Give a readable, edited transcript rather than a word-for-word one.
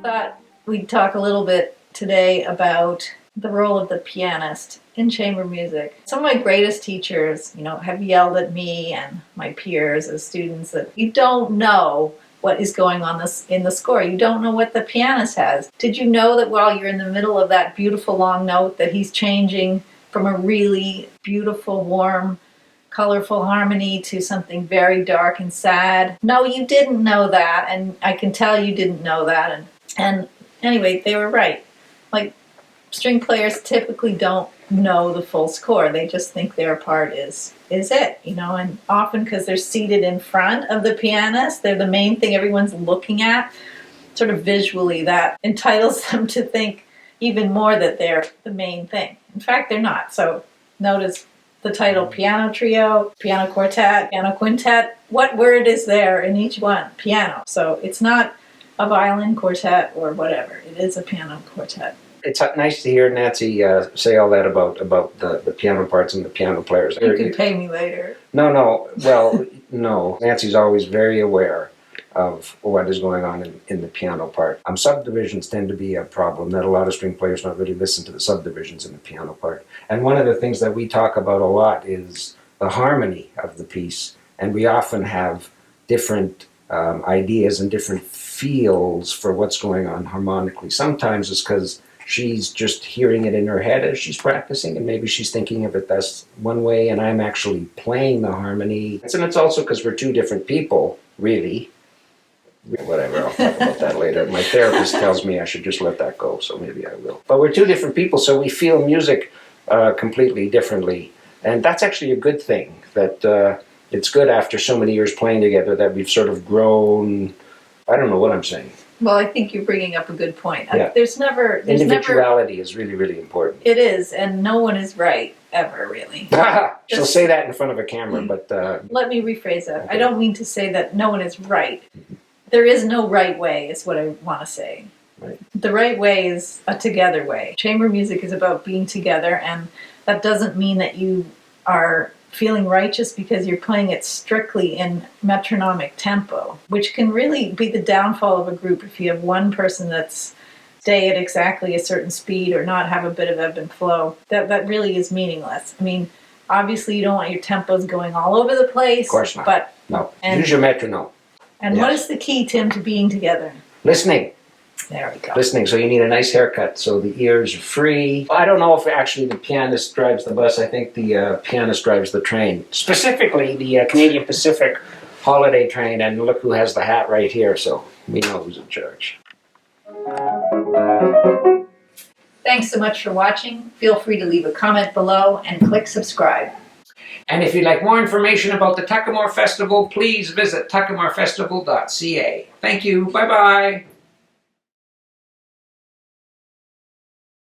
Thought we'd talk a little bit today about the role of the pianist in chamber music. Some of my greatest teachers, have yelled at me and my peers as students that you don't know what is going on in the score. You don't know what the pianist has. Did you know that while you're in the middle of that beautiful long note that he's changing from a really beautiful, warm, colorful harmony to something very dark and sad? No, you didn't know that, and I can tell you didn't know that. And anyway, they were right. Like, string players typically don't know the full score. They just think their part is it, and often because they're seated in front of the pianist, they're the main thing everyone's looking at, sort of visually, that entitles them to think even more that they're the main thing. In fact, they're not. So notice the title: piano trio, piano quartet, piano quintet. What word is there in each one? Piano. So it's not a violin quartet or whatever. It is a piano quartet. It's nice to hear Nancy say all that about the piano parts and the piano players. You could pay me later. No. Well, no. Nancy's always very aware of what is going on in the piano part. Subdivisions tend to be a problem, that a lot of string players don't really listen to the subdivisions in the piano part. And one of the things that we talk about a lot is the harmony of the piece. And we often have different ideas and different feels for what's going on harmonically. Sometimes it's because she's just hearing it in her head as she's practicing, and maybe she's thinking of it that's one way, and I'm actually playing the harmony. And it's also because we're two different people, really. Whatever, I'll talk about that later. My therapist tells me I should just let that go, so maybe I will. But we're two different people, so we feel music completely differently. And that's actually a good thing, that it's good after so many years playing together that we've sort of grown. I don't know what I'm saying. Well, I think you're bringing up a good point. Yeah. Individuality is really, really important. It is, and no one is right, ever, really. She'll say that in front of a camera, but... Let me rephrase that. Okay. I don't mean to say that no one is right. There is no right way, is what I want to say. Right. The right way is a together way. Chamber music is about being together, and that doesn't mean that you are feeling righteous because you're playing it strictly in metronomic tempo, which can really be the downfall of a group if you have one person that's stay at exactly a certain speed or not have a bit of ebb and flow. That really is meaningless. I mean, obviously you don't want your tempos going all over the place. Of course not. But, no. Use your metronome. And what is the key, Tim, to being together? Listening. There we go. Listening. So you need a nice haircut so the ears are free. I don't know if actually the pianist drives the bus. I think the pianist drives the train. Specifically the Canadian Pacific holiday train. And look who has the hat right here. So we know who's in charge. Thanks so much for watching. Feel free to leave a comment below and click subscribe. And if you'd like more information about the Tuckamore Festival, please visit tuckamorefestival.ca. Thank you. Bye-bye.